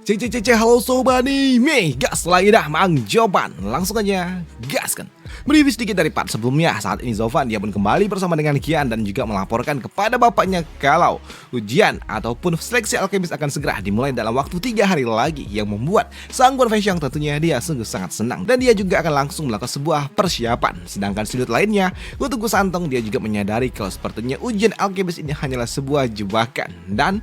Cek, halo sobat anime, gas lagi dah Mang Jovan. Langsung aja gaskan. Mereview sedikit dari part sebelumnya. Saat ini Zovan dia pun kembali bersama dengan Kian dan juga melaporkan kepada bapaknya kalau ujian ataupun seleksi alkemis akan segera dimulai dalam waktu 3 hari lagi, yang membuat sang Feng tentunya dia sungguh sangat senang dan dia juga akan langsung melakukan sebuah persiapan. Sedangkan sudut lainnya untuk Gusantong, dia juga menyadari kalau sepertinya ujian alkemis ini hanyalah sebuah jebakan dan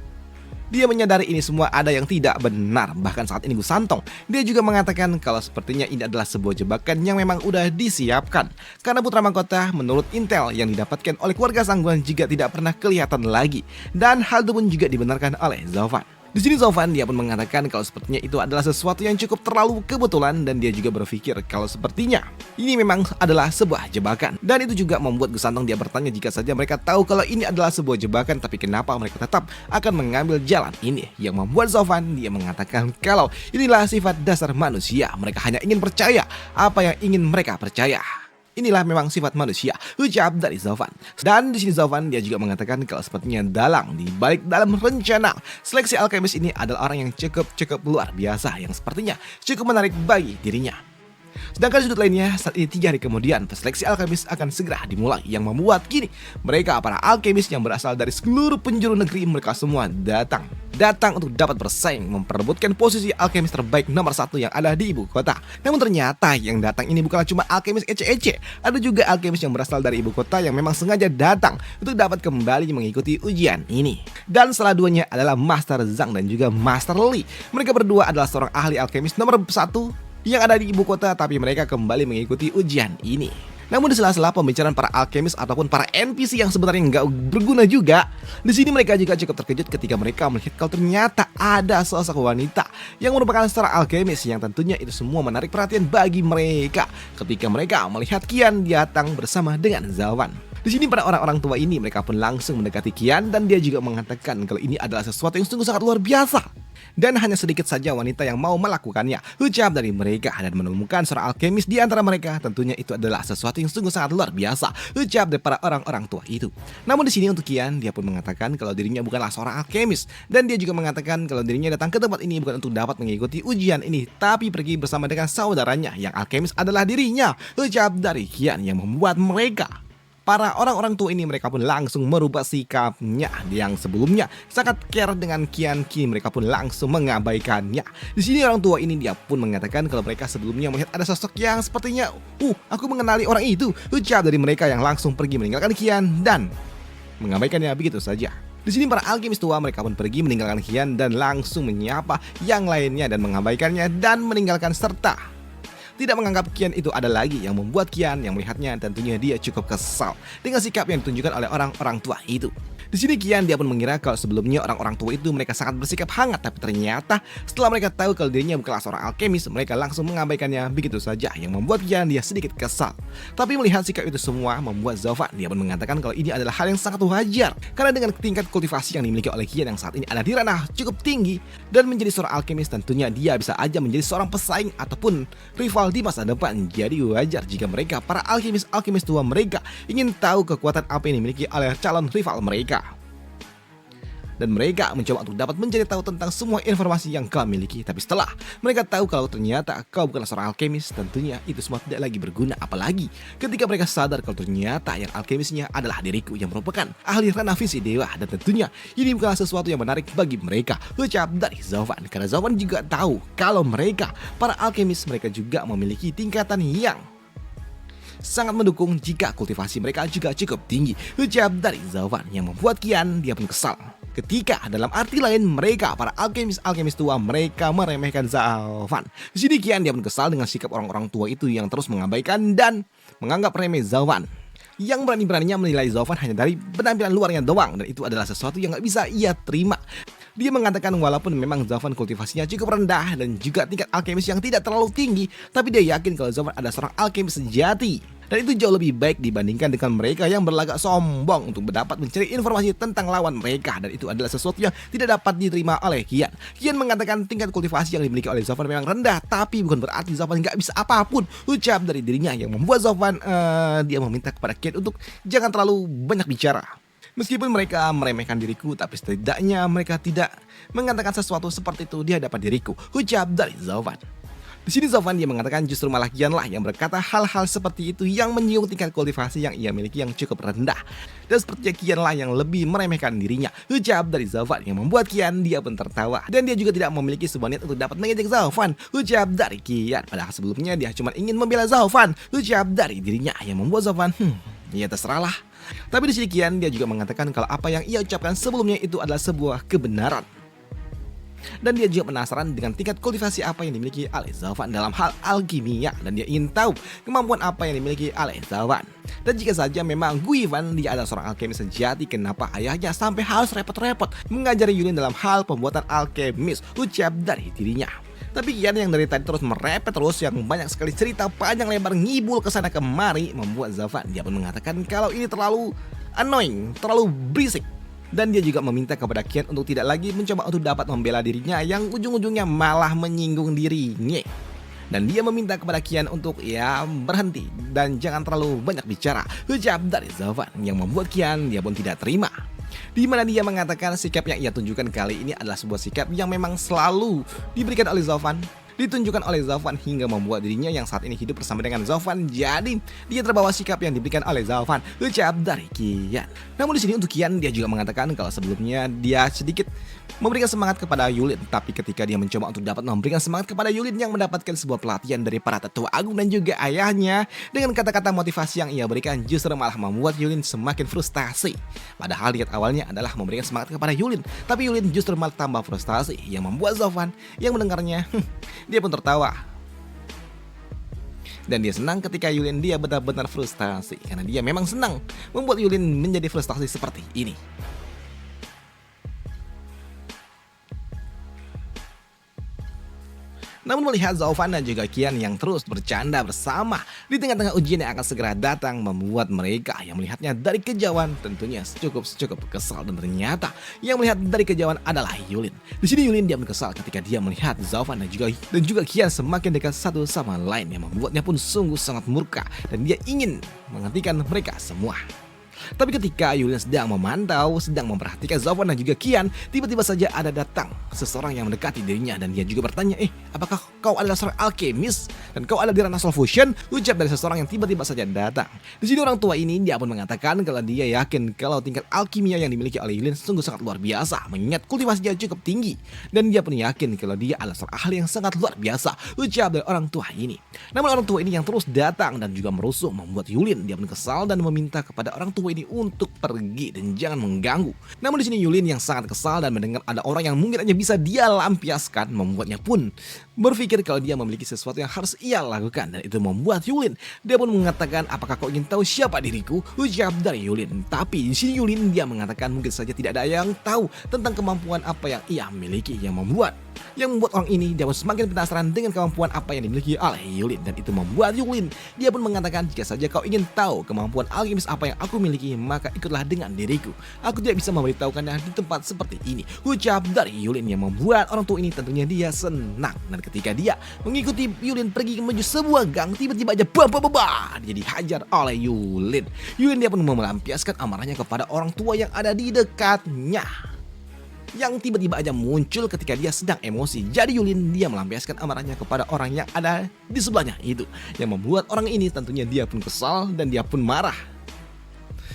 dia menyadari ini semua ada yang tidak benar. Bahkan saat ini Gusantong dia juga mengatakan kalau sepertinya ini adalah sebuah jebakan yang memang udah disiapkan. Karena putra mahkota menurut intel yang didapatkan oleh keluarga Sangguan juga tidak pernah kelihatan lagi. Dan hal itu pun juga dibenarkan oleh Zovan. Di sini Zovan dia pun mengatakan kalau sepertinya itu adalah sesuatu yang cukup terlalu kebetulan, dan dia juga berpikir kalau sepertinya ini memang adalah sebuah jebakan. Dan itu juga membuat Gusantong dia bertanya jika saja mereka tahu kalau ini adalah sebuah jebakan, tapi kenapa mereka tetap akan mengambil jalan ini. Yang membuat Zovan dia mengatakan kalau inilah sifat dasar manusia, mereka hanya ingin percaya apa yang ingin mereka percaya. Inilah memang sifat manusia, ucap dari Zovan. Dan di sini Zovan dia juga mengatakan kalau sepertinya dalang di balik dalam rencana seleksi alkemis ini adalah orang yang cukup luar biasa, yang sepertinya cukup menarik bagi dirinya. Sedangkan sudut lainnya, saat ini 3 hari kemudian seleksi alkemis akan segera dimulai, yang membuat kini mereka para alkemis yang berasal dari seluruh penjuru negeri mereka semua datang untuk dapat bersaing memperebutkan posisi alkemis terbaik nomor 1 yang ada di ibu kota. Namun ternyata yang datang ini bukanlah cuma alkemis ece-ece, ada juga alkemis yang berasal dari ibu kota yang memang sengaja datang untuk dapat kembali mengikuti ujian ini. Dan salah duanya adalah Master Zhang dan juga Master Li. Mereka berdua adalah seorang ahli alkemis nomor 1 yang ada di ibu kota, tapi mereka kembali mengikuti ujian ini. Namun di sela-sela pembicaraan para alkemis ataupun para NPC yang sebenarnya nggak berguna juga, di sini mereka juga cukup terkejut ketika mereka melihat kalau ternyata ada sosok wanita yang merupakan seorang alkemis, yang tentunya itu semua menarik perhatian bagi mereka ketika mereka melihat Kian datang bersama dengan Zovan. Di sini para orang-orang tua ini mereka pun langsung mendekati Kian dan dia juga mengatakan kalau ini adalah sesuatu yang sungguh sangat luar biasa. Dan hanya sedikit saja wanita yang mau melakukannya, ucap dari mereka, dan menemukan seorang alkemis di antara mereka. Tentunya itu adalah sesuatu yang sungguh sangat luar biasa, ucap dari para orang-orang tua itu. Namun di sini untuk Kian, dia pun mengatakan kalau dirinya bukanlah seorang alkemis, dan dia juga mengatakan kalau dirinya datang ke tempat ini bukan untuk dapat mengikuti ujian ini, tapi pergi bersama dengan saudaranya yang alkemis adalah dirinya, ucap dari Kian, yang membuat mereka para orang-orang tua ini mereka pun langsung merubah sikapnya. Yang sebelumnya sangat care dengan Kian, kini mereka pun langsung mengabaikannya. Di sini orang tua ini dia pun mengatakan kalau mereka sebelumnya melihat ada sosok yang sepertinya, aku mengenali orang itu, ucap dari mereka, yang langsung pergi meninggalkan Kian dan mengabaikannya begitu saja. Di sini para alkemis tua mereka pun pergi meninggalkan Kian dan langsung menyapa yang lainnya dan mengabaikannya dan meninggalkan, serta tidak menganggap Kian itu ada lagi, yang membuat Kian yang melihatnya tentunya dia cukup kesal dengan sikap yang ditunjukkan oleh orang-orang tua itu. Di sini Kian dia pun mengira kalau sebelumnya orang-orang tua itu mereka sangat bersikap hangat, tapi ternyata setelah mereka tahu kalau dirinya bukanlah seorang alkemis, mereka langsung mengabaikannya begitu saja, yang membuat Kian dia sedikit kesal. Tapi melihat sikap itu semua membuat Zovan dia pun mengatakan kalau ini adalah hal yang sangat wajar, karena dengan tingkat kultivasi yang dimiliki oleh Kian yang saat ini ada di ranah cukup tinggi, dan menjadi seorang alkemis tentunya dia bisa aja menjadi seorang pesaing ataupun rival di masa depan. Jadi wajar jika mereka para alkemis tua mereka ingin tahu kekuatan apa yang dimiliki oleh calon rival mereka. Dan mereka mencoba untuk dapat mencari tahu tentang semua informasi yang kau miliki. Tapi setelah mereka tahu kalau ternyata kau bukanlah seorang alkemis, tentunya itu semua tidak lagi berguna. Apalagi ketika mereka sadar kalau ternyata yang alkemisnya adalah diriku yang merupakan ahli ranah visi dewa. Dan tentunya ini bukanlah sesuatu yang menarik bagi mereka, ucap dari Zovan. Karena Zovan juga tahu kalau mereka para alkemis mereka juga memiliki tingkatan yang sangat mendukung jika kultivasi mereka juga cukup tinggi, ucap dari Zovan, yang membuat Kian dia pun kesal ketika dalam arti lain mereka para alkemis tua mereka meremehkan Zovan. Di sini Kian dia pun kesal dengan sikap orang-orang tua itu yang terus mengabaikan dan menganggap remeh Zovan, yang berani-beraninya menilai Zovan hanya dari penampilan luarnya doang, dan itu adalah sesuatu yang gak bisa ia terima. Dia mengatakan walaupun memang Zovan kultivasinya cukup rendah dan juga tingkat alkemis yang tidak terlalu tinggi, tapi dia yakin kalau Zovan adalah seorang alkemis sejati. Dan itu jauh lebih baik dibandingkan dengan mereka yang berlagak sombong untuk dapat mencari informasi tentang lawan mereka. Dan itu adalah sesuatu yang tidak dapat diterima oleh Kian. Kian mengatakan tingkat kultivasi yang dimiliki oleh Zovan memang rendah, tapi bukan berarti Zovan nggak bisa apapun, ucap dari dirinya, yang membuat Zovan dia meminta kepada Kian untuk jangan terlalu banyak bicara. Meskipun mereka meremehkan diriku, tapi setidaknya mereka tidak mengatakan sesuatu seperti itu di hadapan diriku, ucap dari Zovan. Di sini Zovan dia mengatakan justru malah Kian lah yang berkata hal-hal seperti itu yang menyinggung tingkat kultivasi yang ia miliki yang cukup rendah. Dan sepertinya Kian lah yang lebih meremehkan dirinya, ucap dari Zovan yang membuat Kian dia pun tertawa. Dan dia juga tidak memiliki sebuah niat untuk dapat mengejek Zovan, ucap dari Kian. Padahal sebelumnya dia cuma ingin membela Zovan, ucap dari dirinya yang membuat Zovan, ya terserahlah. Tapi di sini Kian dia juga mengatakan kalau apa yang ia ucapkan sebelumnya itu adalah sebuah kebenaran. Dan dia juga penasaran dengan tingkat kultivasi apa yang dimiliki oleh Zovan dalam hal alkimia, dan dia ingin tahu kemampuan apa yang dimiliki oleh Zovan. Dan jika saja memang Guivan dia adalah seorang alkemis sejati, kenapa ayahnya sampai harus repot-repot mengajari Yulin dalam hal pembuatan alkemis, ucap dari dirinya. Tapi Kian yang dari tadi terus merepet terus, yang banyak sekali cerita panjang lebar ngibul kesana kemari, membuat Zovan dia pun mengatakan kalau ini terlalu annoying, terlalu berisik. Dan dia juga meminta kepada Kian untuk tidak lagi mencoba untuk dapat membela dirinya yang ujung-ujungnya malah menyinggung dirinya. Dan dia meminta kepada Kian untuk berhenti dan jangan terlalu banyak bicara, ucap dari Zovan yang membuat Kian dia pun tidak terima. Di mana dia mengatakan sikap yang ia tunjukkan kali ini adalah sebuah sikap yang memang selalu diberikan oleh Zovan, ditunjukkan oleh Zovan hingga membuat dirinya yang saat ini hidup bersama dengan Zovan. Jadi dia terbawa sikap yang diberikan oleh Zovan, ucap dari Kian. Namun di sini untuk Kian dia juga mengatakan kalau sebelumnya dia sedikit memberikan semangat kepada Yulin, tapi ketika dia mencoba untuk dapat memberikan semangat kepada Yulin yang mendapatkan sebuah pelatihan dari para tetua agung dan juga ayahnya, dengan kata-kata motivasi yang ia berikan justru malah membuat Yulin semakin frustasi. Padahal niat awalnya adalah memberikan semangat kepada Yulin, tapi Yulin justru malah tambah frustasi yang membuat Zovan yang mendengarnya dia pun tertawa. Dan dia senang ketika Yulin dia benar-benar frustasi, karena dia memang senang membuat Yulin menjadi frustasi seperti ini. Namun melihat Zovan dan juga Kian yang terus bercanda bersama di tengah-tengah ujian yang akan segera datang, membuat mereka yang melihatnya dari kejauhan tentunya cukup kesal. Dan ternyata yang melihat dari kejauhan adalah Yulin. Di sini Yulin dia kesal ketika dia melihat Zovan dan juga Kian semakin dekat satu sama lain, yang membuatnya pun sungguh sangat murka dan dia ingin menghentikan mereka semua. Tapi ketika Yulin sedang memantau, sedang memperhatikan Zovan dan juga Kian, tiba-tiba saja ada datang seseorang yang mendekati dirinya dan dia juga bertanya, apakah kau adalah seorang alkemis dan kau ada di ranah Soul Fusion? Ucap dari seseorang yang tiba-tiba saja datang. Di sini orang tua ini dia pun mengatakan kalau dia yakin kalau tingkat alkimia yang dimiliki oleh Yulin sungguh sangat luar biasa, mengingat kultivasinya cukup tinggi, dan dia pun yakin kalau dia adalah seorang ahli yang sangat luar biasa, ucap dari orang tua ini. Namun orang tua ini yang terus datang dan juga merusuh membuat Yulin dia pun kesal dan meminta kepada orang tua ini untuk pergi dan jangan mengganggu. Namun di sini Yulin yang sangat kesal dan mendengar ada orang yang mungkin hanya bisa dia lampiaskan, membuatnya pun berpikir kalau dia memiliki sesuatu yang harus ia lakukan, dan itu membuat Yulin dia pun mengatakan, apakah kau ingin tahu siapa diriku? Ucap dari Yulin. Tapi di sini Yulin dia mengatakan mungkin saja tidak ada yang tahu tentang kemampuan apa yang ia miliki, yang membuat orang ini dia pun semakin penasaran dengan kemampuan apa yang dimiliki oleh Yulin, dan itu membuat Yulin dia pun mengatakan, jika saja kau ingin tahu kemampuan alkemis apa yang aku miliki, maka ikutlah dengan diriku. Aku tidak bisa memberitahukannya di tempat seperti ini, ucap dari Yulin, yang membuat orang tua ini tentunya dia senang. Dan ketika dia mengikuti Yulin pergi menuju sebuah gang, tiba-tiba aja dia dihajar oleh Yulin. Yulin dia pun melampiaskan amarahnya kepada orang tua yang ada di dekatnya, yang tiba-tiba aja muncul ketika dia sedang emosi. Jadi Yulin dia melampiaskan amarahnya kepada orang yang ada di sebelahnya itu, yang membuat orang ini tentunya dia pun kesal dan dia pun marah.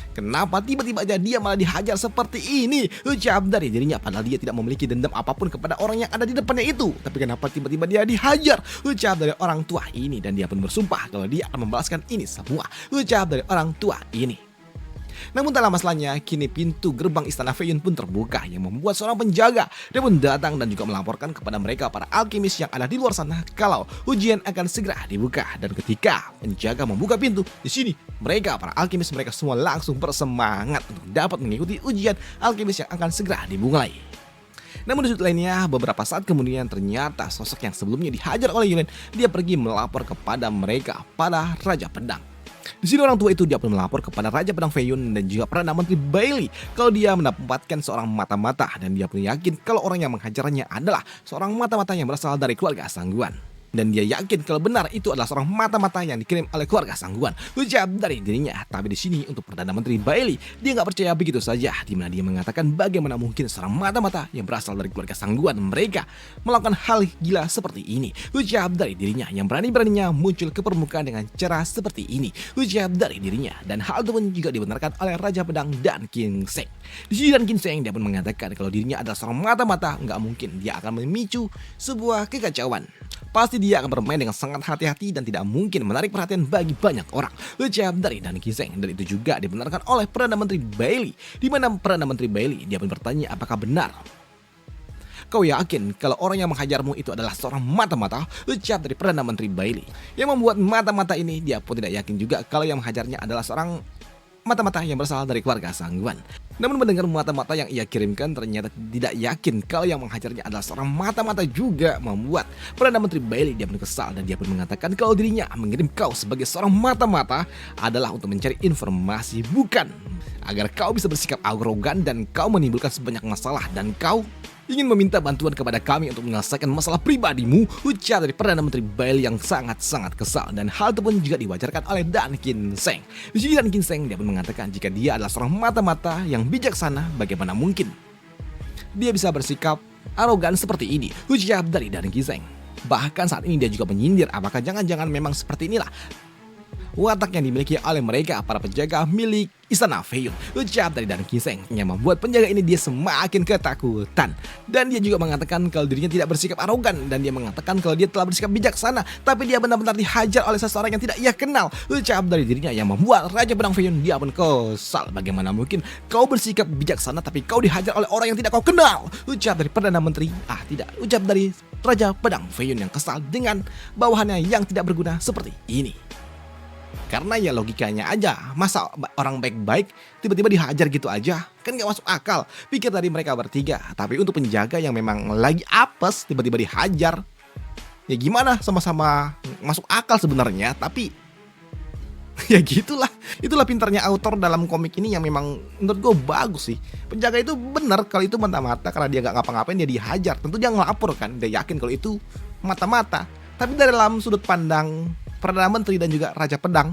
Kenapa tiba-tiba aja dia malah dihajar seperti ini, ucap dari dirinya, padahal dia tidak memiliki dendam apapun kepada orang yang ada di depannya itu. Tapi kenapa tiba-tiba dia dihajar, ucap dari orang tua ini, dan dia pun bersumpah kalau dia akan membalaskan ini semua, ucap dari orang tua ini. Namun tak lama setelahnya, kini pintu gerbang istana Feiyun pun terbuka, yang membuat seorang penjaga dia pun datang dan juga melaporkan kepada mereka para alkemis yang ada di luar sana kalau ujian akan segera dibuka. Dan ketika penjaga membuka pintu, di sini mereka para alkemis mereka semua langsung bersemangat untuk dapat mengikuti ujian alkemis yang akan segera dimulai. Namun di sudut lainnya, beberapa saat kemudian ternyata sosok yang sebelumnya dihajar oleh Yulin dia pergi melapor kepada mereka para Raja Pedang. Di sini orang tua itu dia pun melapor kepada Raja Pedang Feiyun dan juga Perdana Menteri Bailey kalau dia mendapatkan seorang mata-mata, dan dia pun yakin kalau orang yang menghajarnya adalah seorang mata-mata yang berasal dari keluarga Sangguan. Dan dia yakin kalau benar itu adalah seorang mata-mata yang dikirim oleh keluarga Sangguan, ucap dari dirinya. Tapi di sini untuk Perdana Menteri Bailey, dia nggak percaya begitu saja, di mana dia mengatakan bagaimana mungkin seorang mata-mata yang berasal dari keluarga Sangguan mereka melakukan hal gila seperti ini, ucap dari dirinya yang berani-beraninya muncul ke permukaan dengan cara seperti ini, ucap dari dirinya. Dan hal itu pun juga dibenarkan oleh Raja Pedang dan King Seng. Di sini dan King Seng dia pun mengatakan kalau dirinya adalah seorang mata-mata, nggak mungkin dia akan memicu sebuah kekacauan. Pasti dia akan bermain dengan sangat hati-hati dan tidak mungkin menarik perhatian bagi banyak orang, ucap dari Dan King Seng. Dan itu juga dibenarkan oleh Perdana Menteri Bailey, di mana Perdana Menteri Bailey dia pun bertanya apakah benar kau yakin kalau orang yang menghajarmu itu adalah seorang mata-mata, ucap dari Perdana Menteri Bailey. Yang membuat mata-mata ini dia pun tidak yakin juga kalau yang menghajarnya adalah seorang mata-mata yang berasal dari keluarga Sangguan. Namun mendengar mata-mata yang ia kirimkan ternyata tidak yakin kalau yang menghajarnya adalah seorang mata-mata juga membuat Perdana Menteri Bailey dia pun kesal dan dia pun mengatakan kalau dirinya mengirim kau sebagai seorang mata-mata adalah untuk mencari informasi, bukan agar kau bisa bersikap arogan dan kau menimbulkan sebanyak masalah dan kau ingin meminta bantuan kepada kami untuk menyelesaikan masalah pribadimu, ucap dari Perdana Menteri Bailey yang sangat-sangat kesal. Dan hal itu pun juga diwajarkan oleh Dan King Seng. Di sini Dan King Seng dia pun mengatakan jika dia adalah seorang mata-mata yang bijaksana, bagaimana mungkin dia bisa bersikap arogan seperti ini, ucap dari Dan King Seng. Bahkan saat ini dia juga menyindir apakah jangan-jangan memang seperti inilah watak yang dimiliki oleh mereka para penjaga milik Istana Feiyun, ucap dari Dan King Seng, yang membuat penjaga ini dia semakin ketakutan. Dan dia juga mengatakan kalau dirinya tidak bersikap arogan, dan dia mengatakan kalau dia telah bersikap bijaksana, tapi dia benar-benar dihajar oleh seseorang yang tidak ia kenal, ucap dari dirinya yang membuat Raja Pedang Feiyun dia pun kesal. Bagaimana mungkin kau bersikap bijaksana tapi kau dihajar oleh orang yang tidak kau kenal, ucap dari Perdana Menteri, ucap dari Raja Pedang Feiyun yang kesal dengan bawahannya yang tidak berguna seperti ini. Karena ya logikanya aja, masa orang baik-baik tiba-tiba dihajar gitu aja, kan gak masuk akal, pikir dari mereka bertiga. Tapi untuk penjaga yang memang lagi apes tiba-tiba dihajar, ya gimana, sama-sama masuk akal sebenarnya. Tapi ya gitulah, itulah pintarnya autor dalam komik ini yang memang menurut gue bagus sih. Penjaga itu benar kalau itu mata-mata, karena dia gak ngapa-ngapain dia dihajar. Tentu dia ngelapor kan, dia yakin kalau itu mata-mata. Tapi dalam sudut pandang Perdana Menteri dan juga Raja Pedang,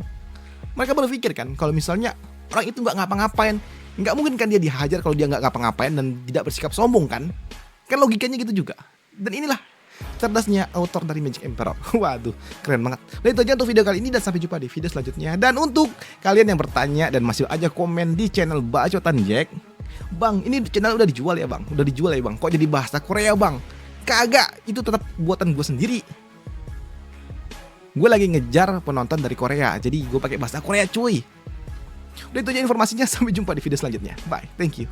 mereka berpikir kan kalau misalnya orang itu nggak ngapa-ngapain, nggak mungkin kan dia dihajar kalau dia nggak ngapa-ngapain dan tidak bersikap sombong kan logikanya gitu juga. Dan inilah cerdasnya autor dari Magic Emperor. Waduh, keren banget. Dan itu aja untuk video kali ini, dan sampai jumpa di video selanjutnya. Dan untuk kalian yang bertanya dan masih aja komen di channel Bacotan Jack, Bang, ini channel udah dijual ya bang? Udah dijual ya bang? Kok jadi bahasa Korea bang? Kagak, itu tetap buatan gue sendiri. Gue lagi ngejar penonton dari Korea, jadi gue pakai bahasa Korea cuy. Udah itu aja informasinya, sampai jumpa di video selanjutnya. Bye, thank you.